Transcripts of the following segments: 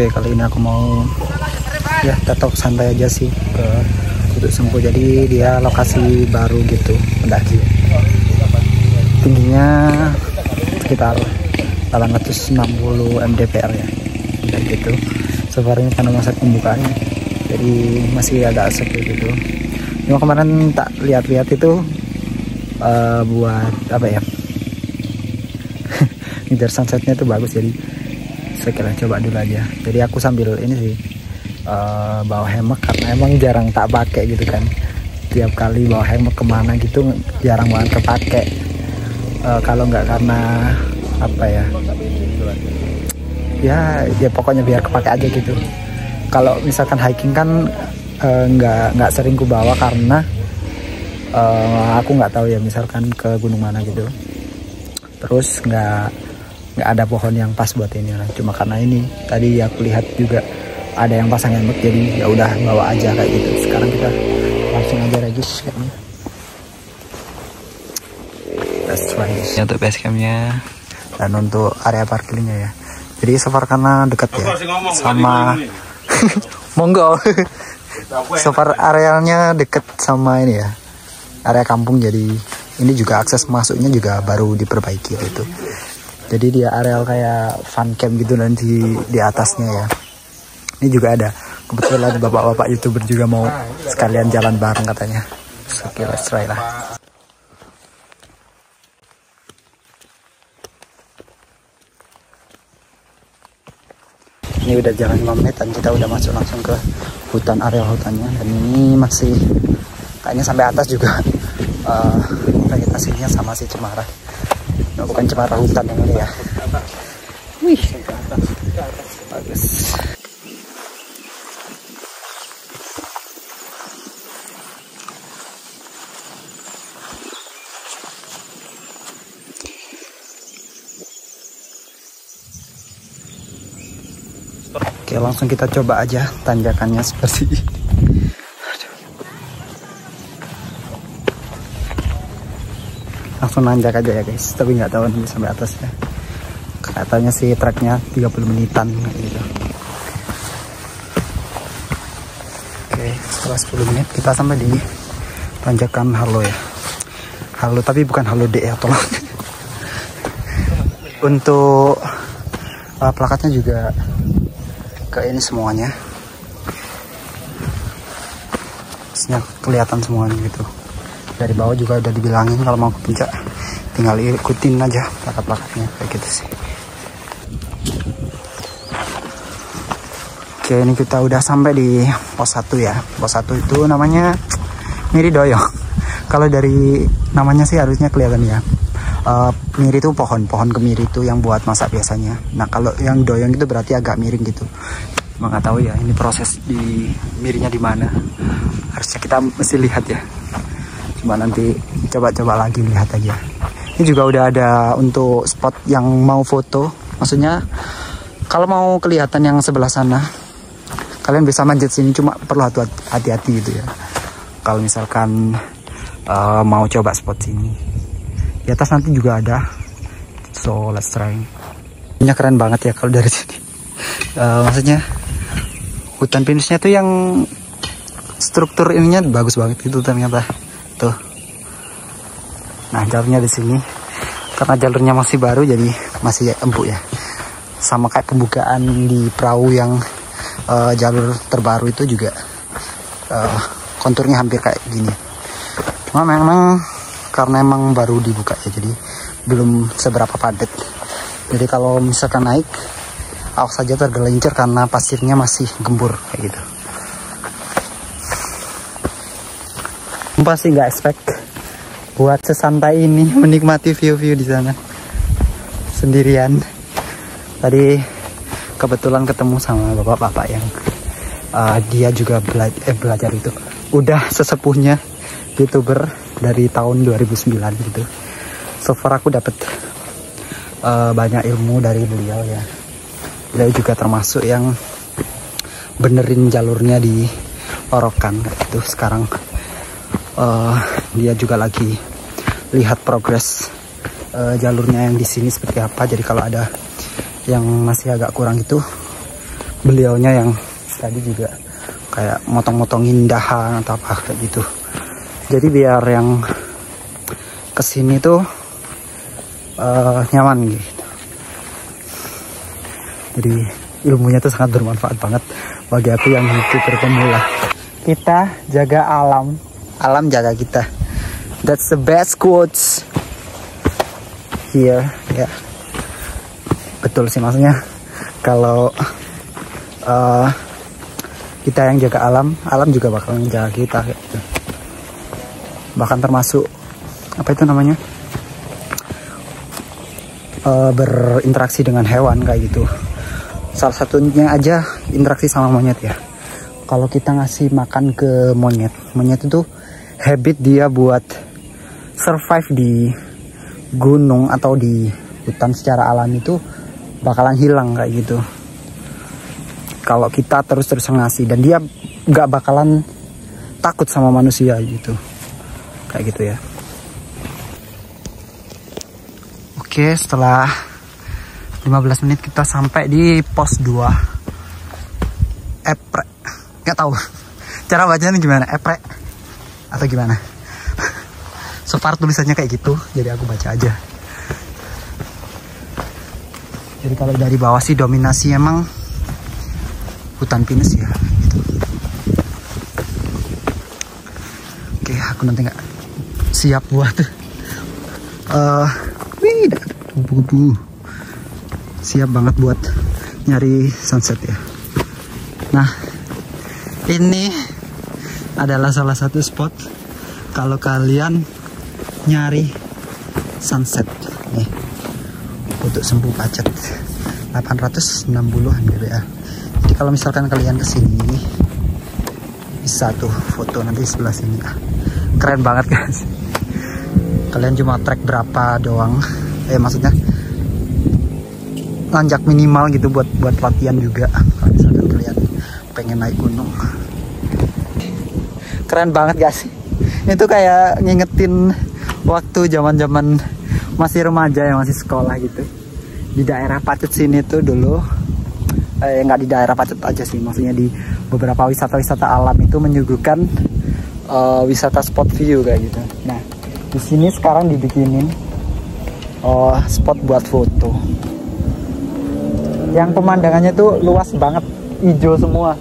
Oke, kali ini aku mau ya tetap santai aja sih ke Bukit Sempu. Jadi dia lokasi baru gitu mendaki. Tingginya sekitar 860 mdpl ya, kayak gitu. Sebenarnya karena masa pembukaannya, jadi masih agak sepi gitu. Cuma kemarin tak lihat-lihat itu buat apa ya? Ngejar sunsetnya itu bagus, jadi saya kira coba dulu aja. Jadi aku sambil ini sih bawa hammock karena emang jarang tak pakai gitu kan. Tiap kali bawa hammock kemana gitu jarang banget kepake. Kalau nggak karena apa ya, ya pokoknya biar kepake aja gitu. Kalau misalkan hiking kan nggak sering ku bawa karena aku nggak tahu ya misalkan ke gunung mana gitu. Terus nggak ada pohon yang pas buat ini lah. Cuma karena ini tadi aku lihat juga ada yang pasang hammock, jadi ya udah bawa aja kayak gitu. Sekarang kita langsung aja regis kayaknya. Let's try this. Untuk base campnya dan untuk area parkirnya ya. Jadi so far karena dekat ya sama monggo. So far arealnya deket sama ini ya, area kampung, jadi ini juga akses masuknya juga baru diperbaiki gitu. Jadi dia areal kayak fun camp gitu nanti di atasnya ya. Ini juga ada kebetulan bapak-bapak YouTuber juga mau sekalian jalan bareng katanya. Oke, let's try lah. Ini udah jalan 5 menit dan kita udah masuk langsung ke hutan, area hutannya. Dan ini masih kayaknya sampai atas juga vegetasinya sama si cemara. Nah, bukan cemara hutan yang ini ya. Wih, bagus. Oke, langsung kita coba aja tanjakannya seperti ini. Langsung nanjak aja ya guys, tapi nggak tahu nih sampai atasnya. Katanya sih treknya 30 menitan gitu. Oke, setelah 10 menit kita sampai di tanjakan Halo ya. Halo tapi bukan Halo D ya, tolong. Untuk plakatnya juga ke ini semuanya. Terusnya kelihatan semuanya gitu. Dari bawah juga udah dibilangin kalau mau ke puncak tinggal ikutin aja plakat-plakatnya kayak gitu sih. Oke, ini kita udah sampai di pos 1 ya. Pos 1 itu namanya Miri Doyong. Kalau dari namanya sih harusnya kelihatan ya. Miri itu pohon kemiri itu yang buat masak biasanya. Nah kalau yang doyong itu berarti agak miring gitu. Cuma nggak tahu ya ini proses di mirinya di mana. Harusnya kita mesti lihat ya. Cuma nanti coba-coba lagi lihat aja. Ini juga udah ada untuk spot yang mau foto. Maksudnya kalau mau kelihatan yang sebelah sana, kalian bisa manjat sini. Cuma perlu hati-hati gitu ya. Kalau misalkan mau coba spot sini. Di atas nanti juga ada. So let's try. Ini keren banget ya kalau dari sini. Maksudnya hutan pinusnya tuh yang struktur ininya bagus banget gitu ternyata. Tuh. Nah, jalurnya di sini. Karena jalurnya masih baru jadi masih empuk ya. Sama kayak pembukaan di perahu yang jalur terbaru itu juga konturnya hampir kayak gini. Cuma memang karena emang baru dibuka ya, jadi belum seberapa padat. Jadi kalau misalkan naik, awas saja tergelincir karena pasirnya masih gembur kayak gitu. Pasti nggak expect buat sesantai ini menikmati view-view di sana sendirian. Tadi kebetulan ketemu sama bapak-bapak yang dia juga belajar itu. Udah sesepuhnya YouTuber dari tahun 2009 gitu. So far aku dapat banyak ilmu dari beliau ya. Beliau juga termasuk yang benerin jalurnya di Orokan gitu. Sekarang dia juga lagi lihat progres jalurnya yang di sini seperti apa. Jadi kalau ada yang masih agak kurang itu beliaunya yang tadi juga kayak motong-motongin dahan atau apa kayak gitu. Jadi biar yang kesini tuh nyaman gitu. Jadi ilmunya tuh sangat bermanfaat banget bagi aku yang YouTuber pemula. Kita jaga alam, alam jaga kita. That's the best quotes here. Ya, betul sih, maksudnya kalau kita yang jaga alam, alam juga bakal menjaga kita gitu. Bahkan termasuk apa itu namanya, berinteraksi dengan hewan kayak gitu. Salah satunya aja interaksi sama monyet ya. Kalau kita ngasih makan ke monyet, monyet itu habit dia buat survive di gunung atau di hutan secara alami itu bakalan hilang kayak gitu. Kalau kita terus ngasih, dan dia nggak bakalan takut sama manusia gitu, kayak gitu ya. Oke, setelah 15 menit kita sampai di pos 2 Epre. Nggak tahu cara bacanya gimana, Epre atau gimana. So far tulisannya kayak gitu, jadi aku baca aja. Jadi kalau dari bawah sih dominasi emang hutan pinus ya gitu. Oke, aku nanti nggak siap buat kupu-kupu siap banget buat nyari sunset ya. Nah, ini adalah salah satu spot kalau kalian nyari sunset nih untuk Sempu Pacet 860 mdpl. Jadi kalau misalkan kalian kesini bisa tuh foto nanti sebelah sini. Keren banget guys. Kalian cuma trek berapa doang, maksudnya nanjak minimal gitu buat latihan juga kalau misalkan kalian pengen naik gunung. Keren banget guys. Itu kayak ngingetin waktu zaman masih remaja ya, masih sekolah gitu. Di daerah Pacet sini tuh dulu, nggak di daerah Pacet aja sih, maksudnya di beberapa wisata alam itu menyuguhkan wisata spot view kayak gitu. Nah, di sini sekarang dibikinin spot buat foto. Yang pemandangannya tuh luas banget, hijau semua.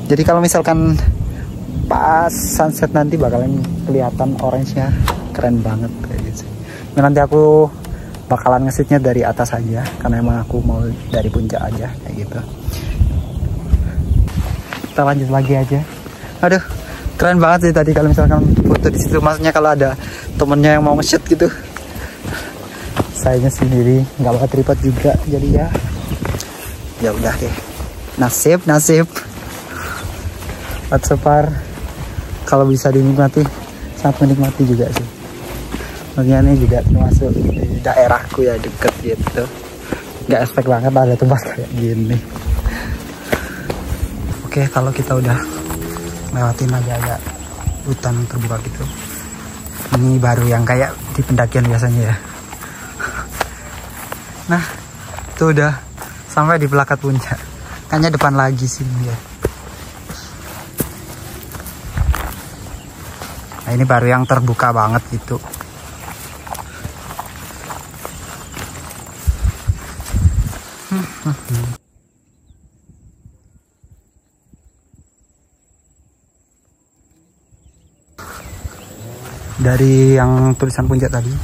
Jadi kalau misalkan pas sunset nanti bakalan kelihatan orange-nya, keren banget kayak gitu. Nah, nanti aku bakalan ngesitnya dari atas aja karena emang aku mau dari puncak aja kayak gitu. Kita lanjut lagi aja. Aduh, keren banget sih tadi kalau misalkan foto di situ, maksudnya kalau ada temennya yang mau nge-shoot gitu. Sayanya sendiri nggak bawa tripod juga, jadi ya udah deh. Nasib. But so far kalau bisa dinikmati, sangat menikmati juga sih. Maksudnya ini juga termasuk di daerahku ya, deket gitu. Nggak expect banget ada tempat kayak gini. Oke, kalau kita udah lewatin agak-agak hutan terbuka gitu, ini baru yang kayak di pendakian biasanya ya. Nah, itu udah sampai di pelakat puncak. Kayaknya depan lagi sini ya. Nah, ini baru yang terbuka banget gitu. Dari yang tulisan puncak tadi,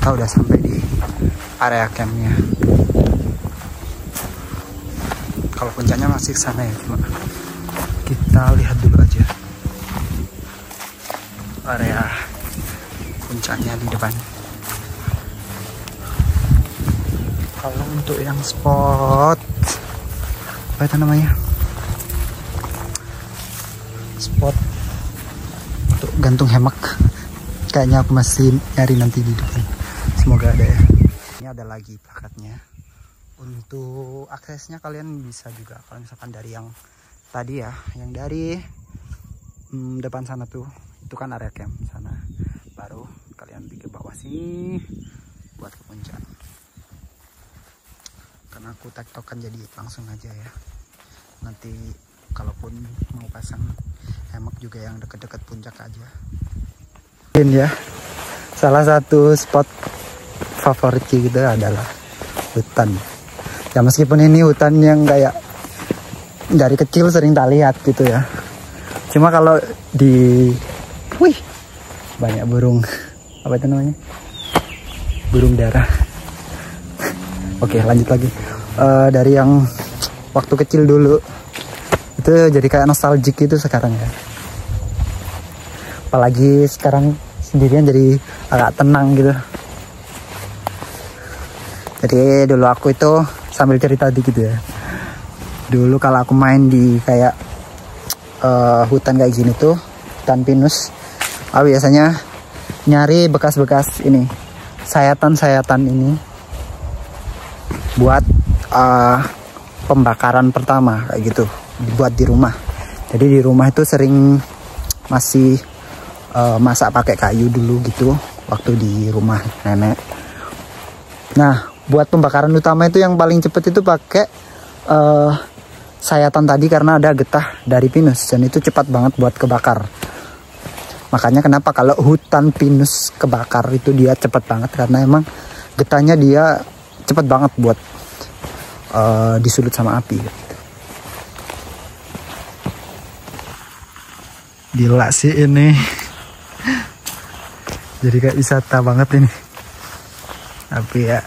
kita udah sampai di area campnya. Kalau puncaknya masih ke sana ya, cuma kita lihat dulu aja area puncaknya di depan. Kalau untuk yang spot apa itu namanya, spot untuk gantung hemak, kayaknya aku masih nyari nanti di depan. Semoga ada ya. Ini ada lagi plakatnya. Untuk aksesnya kalian bisa juga kalau misalkan dari yang tadi ya, yang dari depan sana tuh, itu kan area camp sana. Baru kalian pergi ke bawah sini buat ke puncak. karena aku tektokan jadi langsung aja ya. Nanti kalaupun mau pasang hammock juga yang deket-deket puncak aja. Ini ya, salah satu spot favorit kita adalah hutan. Ya meskipun ini hutan yang kayak dari kecil sering tak lihat gitu ya. Cuma kalau di, wih, banyak burung, apa itu namanya? Burung dara. Oke, lanjut lagi. Dari yang waktu kecil dulu itu jadi kayak nostalgic gitu sekarang ya. Apalagi sekarang sendirian jadi agak tenang gitu. Jadi dulu aku itu sambil cerita dikit ya. Dulu kalau aku main di kayak hutan kayak gini tuh, hutan pinus, aku biasanya nyari bekas-bekas ini, sayatan-sayatan ini buat pembakaran pertama kayak gitu, dibuat di rumah. Jadi di rumah itu sering masih masak pakai kayu dulu gitu waktu di rumah nenek. Nah, buat pembakaran utama itu yang paling cepet itu pakai sayatan tadi karena ada getah dari pinus dan itu cepat banget buat kebakar. Makanya kenapa kalau hutan pinus kebakar itu dia cepat banget, karena emang getahnya dia cepat banget buat disulut sama api gitu. Gila sih ini. Jadi kayak wisata banget ini. Tapi ya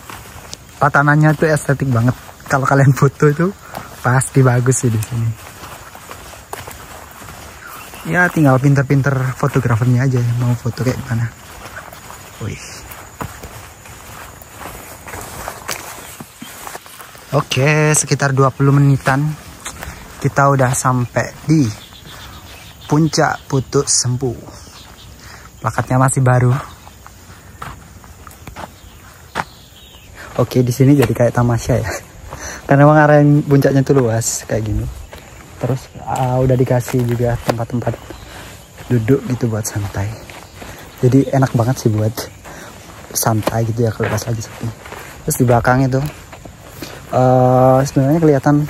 tatanannya tuh estetik banget. Kalau kalian foto itu pasti bagus sih di sini. Ya tinggal pinter-pinter fotografernya aja ya, mau foto kayak gimana. Wih. Oke, sekitar 20 menitan kita udah sampai di Puncak Putuk Sempu. Plakatnya masih baru. Oke, di sini jadi kayak tamasya ya. Karena emang area puncaknya tuh luas kayak gini. Terus udah dikasih juga tempat-tempat duduk gitu buat santai. Jadi enak banget sih buat santai gitu ya kalau pas lagi sepi. Terus di belakang itu sebenarnya kelihatan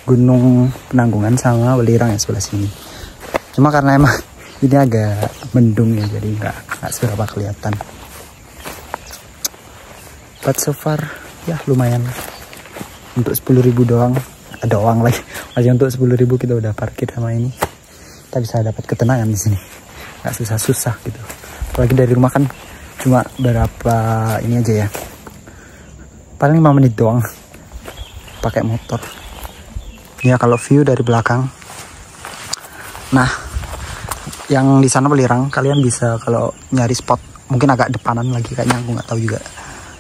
Gunung Penanggungan sama Welirang ya sebelah sini. Cuma karena emang ini agak mendung ya, jadi nggak seberapa kelihatan. But so far ya lumayan lah. Untuk 10.000 doang, ada uang lagi. Masih untuk 10.000 kita udah parkir sama ini. Kita bisa dapat ketenangan di sini. Nggak susah-susah gitu. Apalagi dari rumah kan cuma berapa ini aja ya. Paling 5 menit doang. Pakai motor. Ya kalau view dari belakang. Nah, yang di sana Welirang, kalian bisa kalau nyari spot mungkin agak depanan lagi kayaknya, aku nggak tahu juga.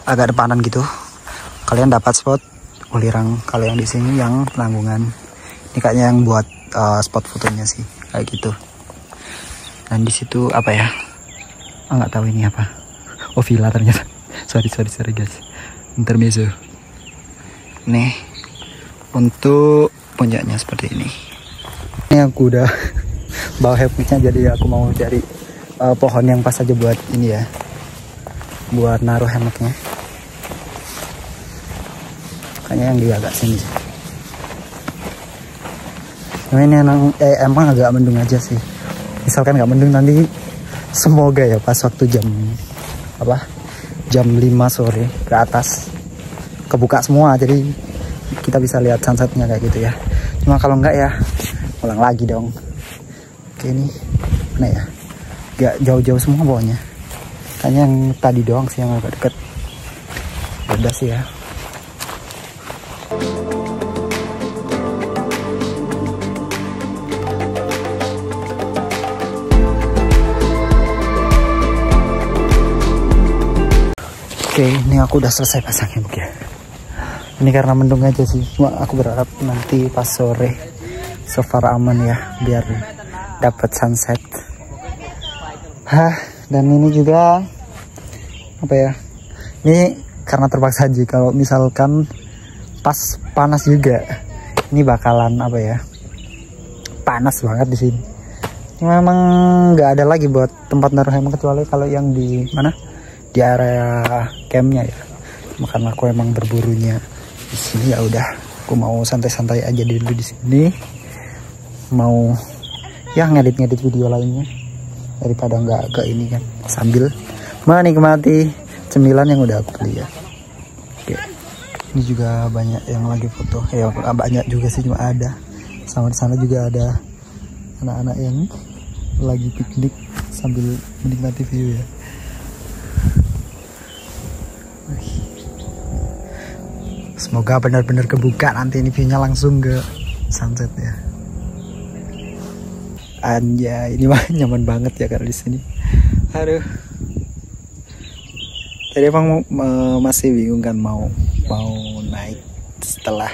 Agak depanan gitu. Kalian dapat spot Welirang. Kalau yang di sini yang Penanggungan. Ini kayaknya yang buat spot fotonya sih kayak gitu. Dan di situ apa ya? Nggak tahu ini apa. Oh, villa ternyata. sorry guys. Intermezzo. Nih untuk puncaknya seperti ini. Ini aku udah bawa hammocknya, jadi aku mau cari pohon yang pas aja buat ini ya, buat naruh hammocknya. Kayaknya yang di agak sini sih. Nah, ini emang agak mendung aja sih. Misalkan nggak mendung nanti semoga ya pas waktu jam 5 sore ke atas kebuka semua, jadi kita bisa lihat sunsetnya kayak gitu ya. Cuma kalau enggak ya pulang lagi dong. Oke, ini mana ya, gak jauh-jauh semua bawahnya. Kayaknya yang tadi doang sih yang agak deket. Udah sih ya. Oke, ini aku udah selesai pasangnya ya. Ini karena mendung aja sih, cuma aku berharap nanti pas sore so far aman ya, biar dapat sunset. Dan ini juga apa ya, ini karena terpaksa aja. Kalau misalkan pas panas juga, ini bakalan apa ya, panas banget di sini. Memang nggak ada lagi buat tempat naruh hammock kecuali kalau yang di mana, di area campnya ya. Karena aku emang berburunya di sini ya udah, aku mau santai-santai aja dulu di sini, mau ya ngedit-ngedit video lainnya daripada nggak ke ini kan, sambil menikmati cemilan yang udah aku beli ya. Oke, ini juga banyak yang lagi foto ya, banyak juga sih, cuma ada sama di sana juga ada anak-anak yang lagi piknik sambil menikmati view ya. Semoga benar-benar kebuka nanti ini view-nya langsung ke sunset ya. Anjay, ini mah nyaman banget ya kalau di sini. Aduh. Tadi emang masih bingung kan mau naik setelah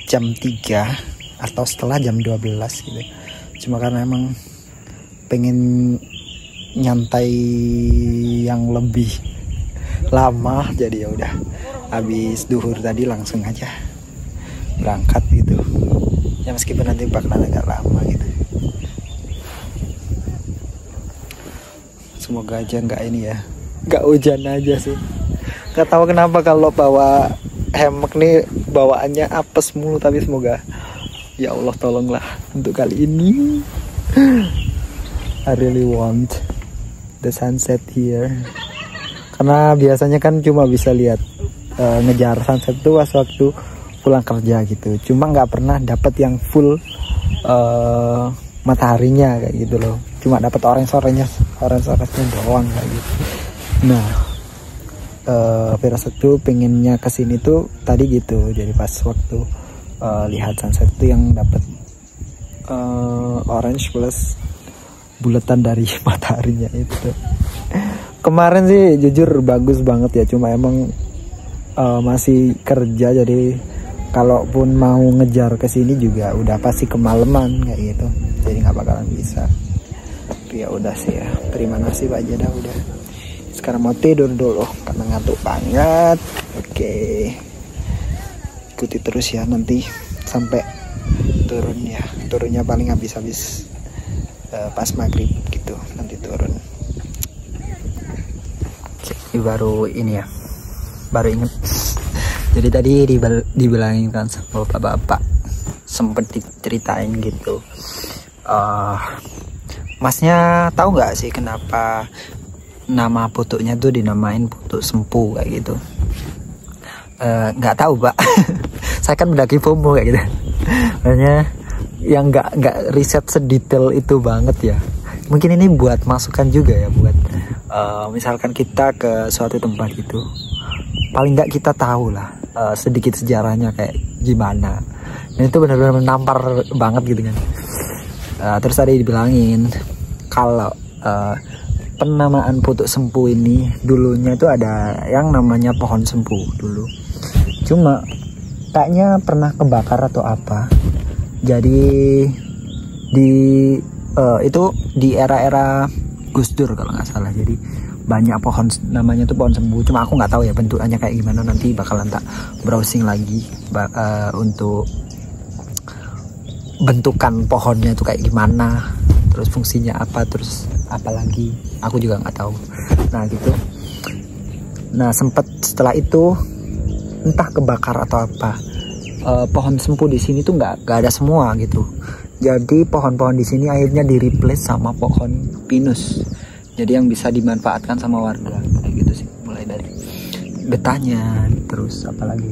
jam 3 atau setelah jam 12 gitu. Cuma karena emang pengen nyantai yang lebih lama, jadi ya udah habis duhur tadi langsung aja berangkat gitu ya, meskipun nanti bakalan agak lama gitu. Semoga aja nggak ini ya, nggak hujan aja sih. Nggak tahu kenapa kalau bawa hammock nih bawaannya apes mulu, tapi semoga ya Allah tolonglah untuk kali ini. I really want the sunset here, karena biasanya kan cuma bisa lihat ngejar sunset tuh pas waktu pulang kerja gitu, cuma nggak pernah dapat yang full mataharinya kayak gitu loh, cuma dapat orange-nya doang kayak gitu. Nah firasat tuh pengennya kesini tuh tadi gitu, jadi pas waktu lihat sunset tuh yang dapat orange plus bulatan dari mataharinya itu. Kemarin sih jujur bagus banget ya, cuma emang masih kerja, jadi kalaupun mau ngejar ke sini juga udah pasti kemalaman kayak gitu, jadi nggak bakalan bisa. Tapi ya udah sih ya, terima nasib aja dah udah. Sekarang mau tidur dulu karena ngantuk banget. Oke, ikuti terus ya nanti sampai turun ya, turunnya paling habis pas maghrib gitu nanti turun. Oke, baru ini ya, baru inget. Jadi tadi dibilangin kan sama bapak-bapak, sempet diceritain gitu. Masnya tahu nggak sih kenapa nama putuknya tuh dinamain putuk sempu kayak gitu? Nggak tahu pak. Saya kan mendaki FOMO kayak gitu. Makanya yang nggak riset sedetail itu banget ya. Mungkin ini buat masukan juga ya, buat misalkan kita ke suatu tempat gitu, paling nggak kita tahu lah sedikit sejarahnya kayak gimana. Dan itu benar-benar menampar banget gitu kan. Terus tadi dibilangin kalau penamaan putuk sempu ini dulunya itu ada yang namanya pohon sempu dulu, cuma kayaknya pernah kebakar atau apa. Jadi itu di era-era Gus Dur kalau nggak salah, jadi banyak pohon namanya tuh pohon sempu, cuma aku nggak tahu ya bentukannya kayak gimana. Nanti bakalan tak browsing lagi untuk bentukan pohonnya itu kayak gimana, terus fungsinya apa, terus apa lagi aku juga nggak tahu. Nah gitu. Nah sempet setelah itu entah kebakar atau apa, pohon sempu di sini tuh nggak ada semua gitu. Jadi pohon-pohon di sini akhirnya di replace sama pohon pinus. Jadi yang bisa dimanfaatkan sama warga kayak gitu sih. Mulai dari getahnya, terus apalagi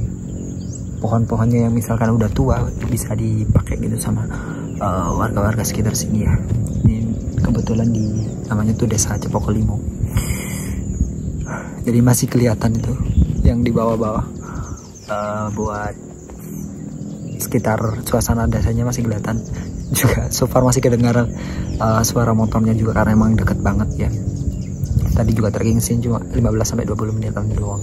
pohon-pohonnya yang misalkan udah tua bisa dipakai gitu sama warga-warga sekitar sini ya. Ini kebetulan di namanya tuh Desa Cepokolimo. Jadi masih kelihatan itu yang di bawah-bawah, buat sekitar suasana desanya masih kelihatan juga. So far masih kedengaran suara motornya juga karena emang deket banget ya. Tadi juga tracking cuma 15-20 menitan doang.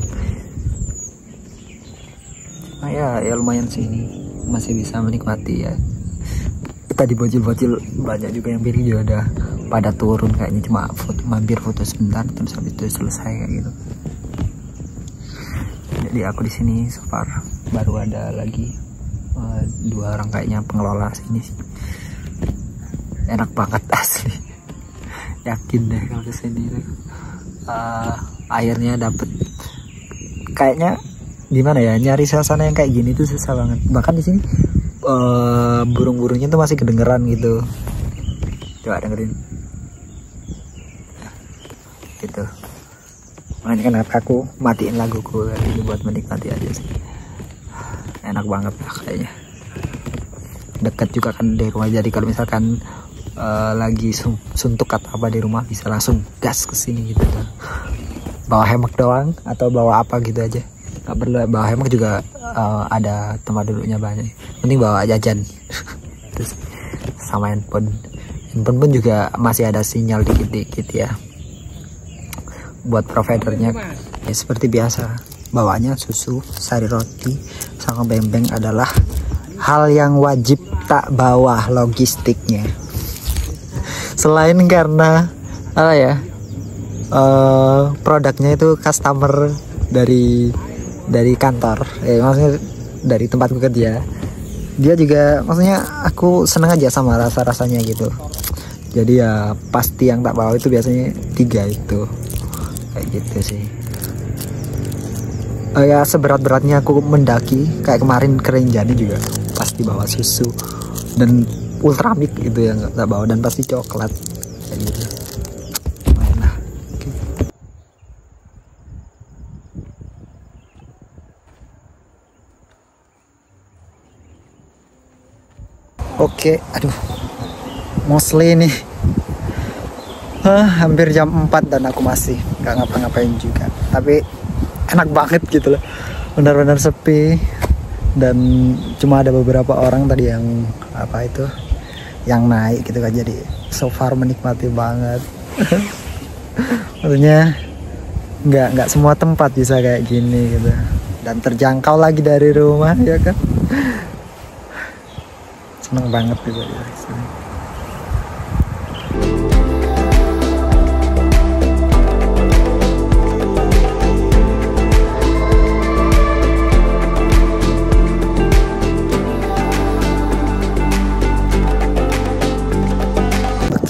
Nah ya lumayan sih, ini masih bisa menikmati ya. Tadi bocil-bocil banyak juga yang piring juga udah pada turun kayaknya, cuma mampir foto sebentar terus habis itu selesai kayak gitu. Jadi aku di sini so far baru ada lagi 2 orang kayaknya pengelola sini sih. Enak banget asli, yakin deh kalau kesini airnya dapet kayaknya gimana ya, nyari suasana yang kayak gini tuh susah banget. Bahkan di sini burung-burungnya tuh masih kedengeran gitu. Coba dengerin gitu. Makanya kan aku matiin laguku ini buat menikmati aja sih. Enak banget lah kayaknya. Dekat juga kan dari rumah, jadi kalau misalkan lagi suntuk atau apa di rumah bisa langsung gas ke sini gitu tuh. Bawa hammock doang atau bawa apa gitu aja, nggak perlu bawa hammock juga, ada tempat duduknya banyak. Penting bawa jajan. Terus sama handphone pun juga masih ada sinyal dikit-dikit ya. Buat providernya ya seperti biasa, bawanya susu, sari roti, sama beng-beng adalah hal yang wajib tak bawa logistiknya. Selain karena apa ya, produknya itu customer dari kantor, maksudnya dari tempat kerja. Dia juga maksudnya aku seneng aja sama rasa-rasanya gitu. Jadi ya pasti yang tak bawa itu biasanya 3 itu. Kayak gitu sih. Ya seberat-beratnya aku mendaki kayak kemarin ke Rinjani juga pasti bawa susu dan Ultramilk gitu yang nggak bawa, dan pasti coklat kayak gitu. Nah, okay. Oke, aduh, mostly nih hampir jam 4 dan aku masih nggak ngapa-ngapain juga, tapi enak banget gitu loh, benar-benar sepi dan cuma ada beberapa orang tadi yang apa itu yang naik gitu kan, jadi so far menikmati banget. Maksudnya nggak semua tempat bisa kayak gini gitu, dan terjangkau lagi dari rumah ya kan. Seneng banget gitu ya.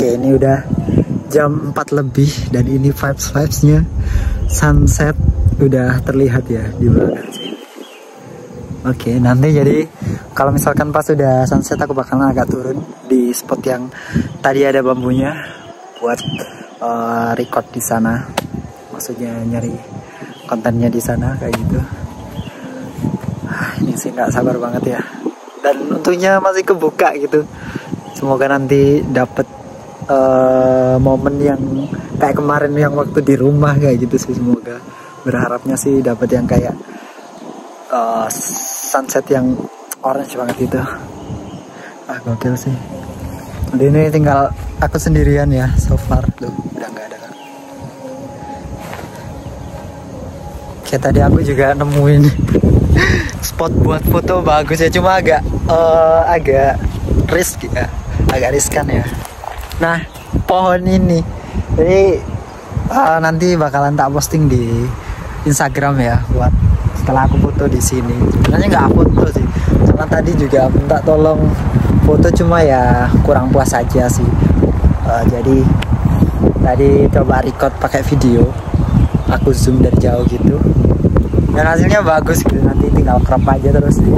Ini udah jam 4 lebih dan ini vibes-nya sunset udah terlihat ya di belakang sini. Oke, nanti jadi kalau misalkan pas udah sunset aku bakalan agak turun di spot yang tadi ada bambunya buat record di sana. Maksudnya nyari kontennya di sana kayak gitu. Ini sih nggak sabar banget ya. Dan untungnya masih kebuka gitu. Semoga nanti dapet momen yang kayak kemarin yang waktu di rumah kayak gitu sih. Semoga berharapnya sih dapat yang kayak sunset yang orange banget gitu. Gokil sih. Jadi ini tinggal aku sendirian ya so far tuh, udah nggak ada kan. Kayak tadi aku juga nemuin spot buat foto bagus ya, cuma agak risk ya, agak riskan ya. Nah, pohon ini, jadi nanti bakalan tak posting di Instagram ya, buat setelah aku foto di sini. Sebenarnya nggak foto sih, karena tadi juga minta tolong foto, cuma ya kurang puas aja sih. Jadi tadi coba record pakai video, aku zoom dari jauh gitu, dan hasilnya bagus gitu. Nanti tinggal crop aja terus di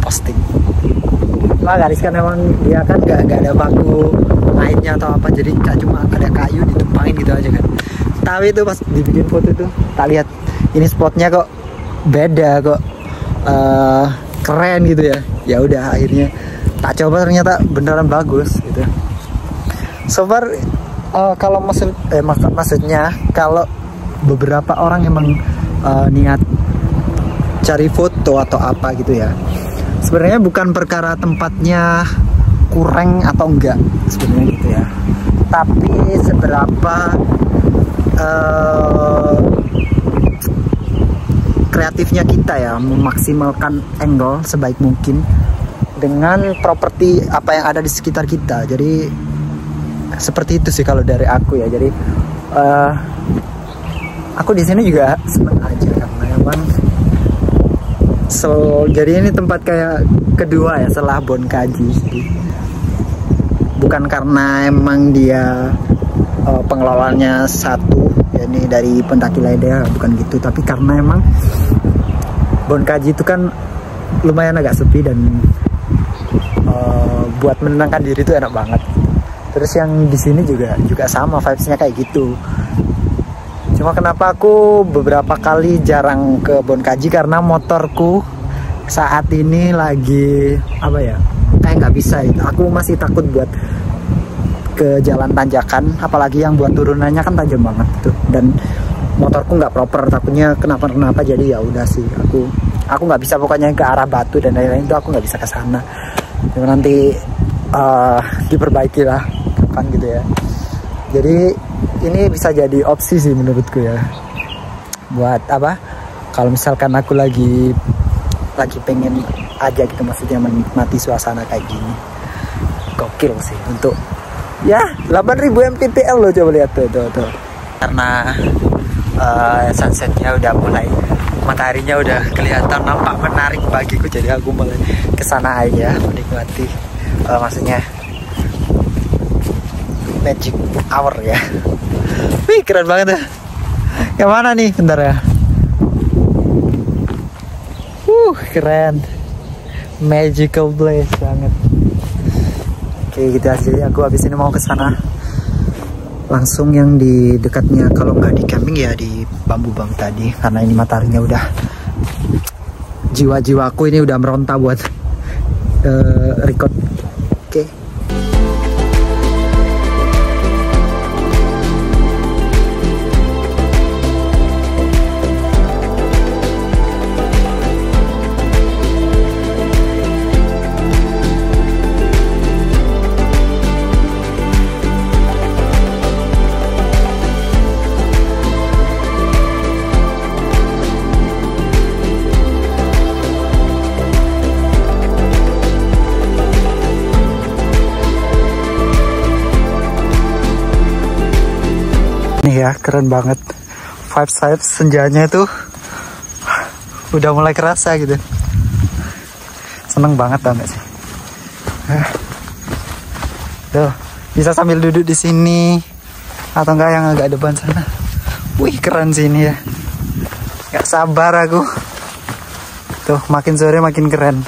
posting. Cuma garis kan emang dia kan gak ada bangku lainnya atau apa, jadi cuma ada kayu ditumpangin gitu aja kan. Tapi itu pas dibikin foto tuh tak lihat ini spotnya kok beda, kok keren gitu ya. Ya udah akhirnya tak coba, ternyata beneran bagus gitu. So far kalau maksudnya kalau beberapa orang emang niat cari foto atau apa gitu ya, sebenarnya bukan perkara tempatnya kurang atau enggak sebenarnya gitu ya, tapi seberapa kreatifnya kita ya memaksimalkan angle sebaik mungkin dengan properti apa yang ada di sekitar kita. Jadi seperti itu sih kalau dari aku ya. Jadi aku di sini juga seneng aja karena emang jadi ini tempat kayak kedua ya setelah Bonkaji. Bukan karena emang dia pengelolanya satu, ya ini dari pendaki lainnya, bukan gitu, tapi karena emang Bon Kaji itu kan lumayan agak sepi dan buat menenangkan diri itu enak banget. Terus yang di sini juga sama vibesnya kayak gitu. Cuma kenapa aku beberapa kali jarang ke Bon Kaji karena motorku saat ini lagi apa ya, kayak nggak bisa itu. Aku masih takut buat ke jalan tanjakan, apalagi yang buat turunannya kan tajam banget tuh. Dan motorku nggak proper, takutnya kenapa-kenapa. Jadi ya udah sih, aku nggak bisa pokoknya ke arah Batu dan lain-lain itu aku nggak bisa ke sana. Nanti diperbaiki lah kapan gitu ya. Jadi ini bisa jadi opsi sih menurutku ya. Buat apa? Kalau misalkan aku lagi pengen aja gitu, maksudnya menikmati suasana kayak gini. Gokil sih untuk ya 8.000 mPTL loh, coba lihat tuh. Karena sunsetnya udah mulai, mataharinya udah kelihatan nampak menarik bagiku, jadi aku mulai kesana aja menikmati maksudnya magic hour ya. Wih, keren banget ya. Yang mana nih? Bentar ya. Keren. Magical place banget. Oke, gitu aja. Aku habis ini mau ke sana. Langsung yang di dekatnya, kalau nggak di camping ya di bambu-bambu tadi. Karena ini mataharinya udah, jiwa-jiwaku ini udah meronta buat record. Oke. Nih ya, keren banget. Vibes senjanya itu udah mulai kerasa gitu. Seneng banget tau gak sih? Tuh, bisa sambil duduk di sini atau enggak yang agak depan sana. Wih, keren sih ini ya. Gak sabar aku. Tuh, makin sore makin keren.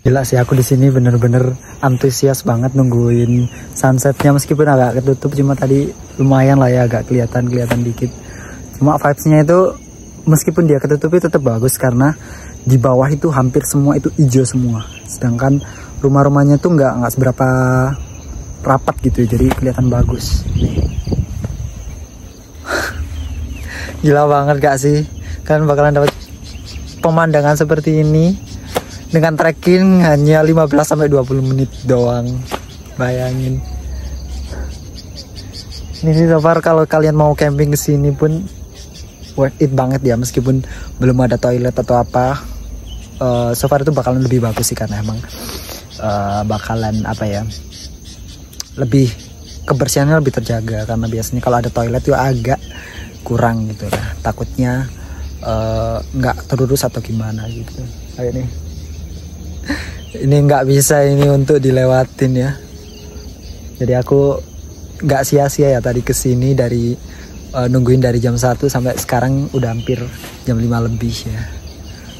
Gila sih, aku di sini bener-bener antusias banget nungguin sunsetnya, meskipun agak ketutup, cuma tadi lumayan lah ya, agak kelihatan dikit. Cuma vibesnya itu meskipun dia ketutup itu tetap bagus karena di bawah itu hampir semua itu hijau semua, sedangkan rumah-rumahnya tuh nggak seberapa rapat gitu, jadi kelihatan bagus. Gila banget gak sih? Kalian bakalan dapat pemandangan seperti ini dengan trekking hanya 15-20 menit doang. Bayangin. Ini sih so far kalau kalian mau camping ke sini pun worth it banget ya, meskipun belum ada toilet atau apa. So far itu bakalan lebih bagus sih karena emang bakalan apa ya, lebih kebersihannya lebih terjaga, karena biasanya kalau ada toilet itu agak kurang gitu lah. Takutnya nggak terurus atau gimana gitu. Kayak nih. Ini nggak bisa ini untuk dilewatin ya. Jadi aku nggak sia-sia ya tadi kesini dari nungguin dari jam 1 sampai sekarang udah hampir jam 5 lebih ya.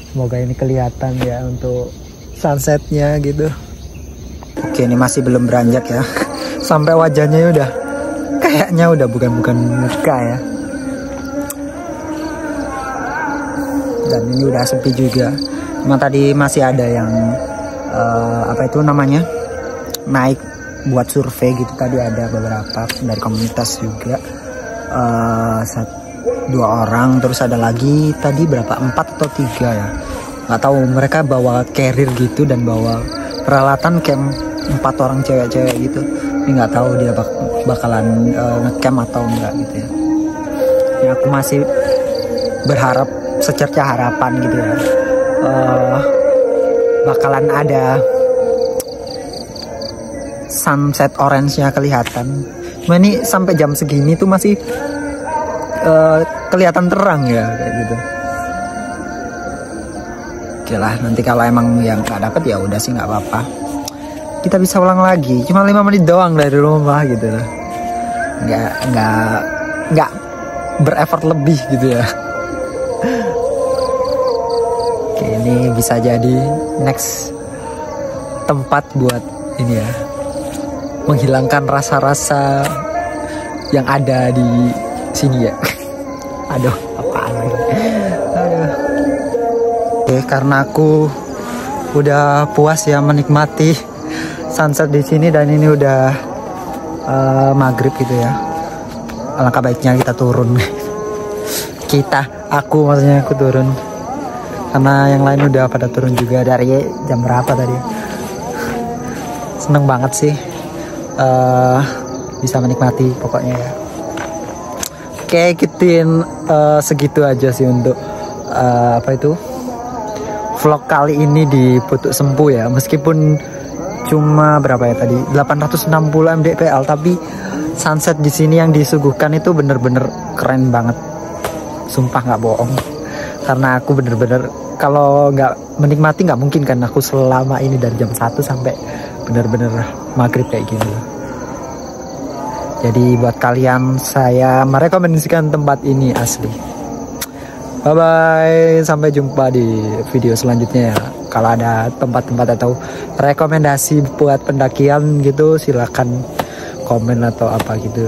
Semoga ini kelihatan ya untuk sunsetnya gitu. Oke, ini masih belum beranjak ya. Sampai wajahnya udah kayaknya udah bukan muka ya. Dan ini udah sepi juga. Cuma tadi masih ada yang apa itu namanya, naik buat survei gitu. Tadi ada beberapa dari komunitas juga, 2 orang, terus ada lagi tadi berapa, 4 atau 3 ya, nggak tahu mereka bawa carrier gitu dan bawa peralatan camp 4 orang cewek-cewek gitu. Ini nggak tahu dia bakalan ngecamp atau enggak gitu ya. Ya aku masih berharap secerca harapan gitu ya, bakalan ada sunset orange-nya kelihatan. Cuma ini sampai jam segini tuh masih kelihatan terang ya kayak gitu. Oke lah, nanti kalau emang yang nggak dapet ya udah sih nggak apa-apa. Kita bisa ulang lagi. Cuma 5 menit doang dari rumah gitu lah. Nggak bereffort lebih gitu ya. Oke, ini bisa jadi next tempat buat ini ya, menghilangkan rasa-rasa yang ada di sini ya. Aduh, apaan ini? Aduh. Oke, karena aku udah puas ya menikmati sunset di sini dan ini udah maghrib gitu ya. Alangkah baiknya kita turun. Aku maksudnya aku turun. Karena yang lain udah pada turun juga. Dari jam berapa tadi? Seneng banget sih bisa menikmati pokoknya ya. Oke, gituin segitu aja sih untuk vlog kali ini di Putuk Sempu ya. Meskipun cuma berapa ya tadi, 860 mdpl, tapi sunset di sini yang disuguhkan itu bener-bener keren banget. Sumpah nggak bohong. Karena aku bener-bener kalau nggak menikmati nggak mungkin kan aku selama ini dari jam 1 sampai bener-bener maghrib kayak gini. Jadi buat kalian saya merekomendasikan tempat ini asli. Bye bye, sampai jumpa di video selanjutnya ya. Kalau ada tempat-tempat atau rekomendasi buat pendakian gitu silakan komen atau apa gitu.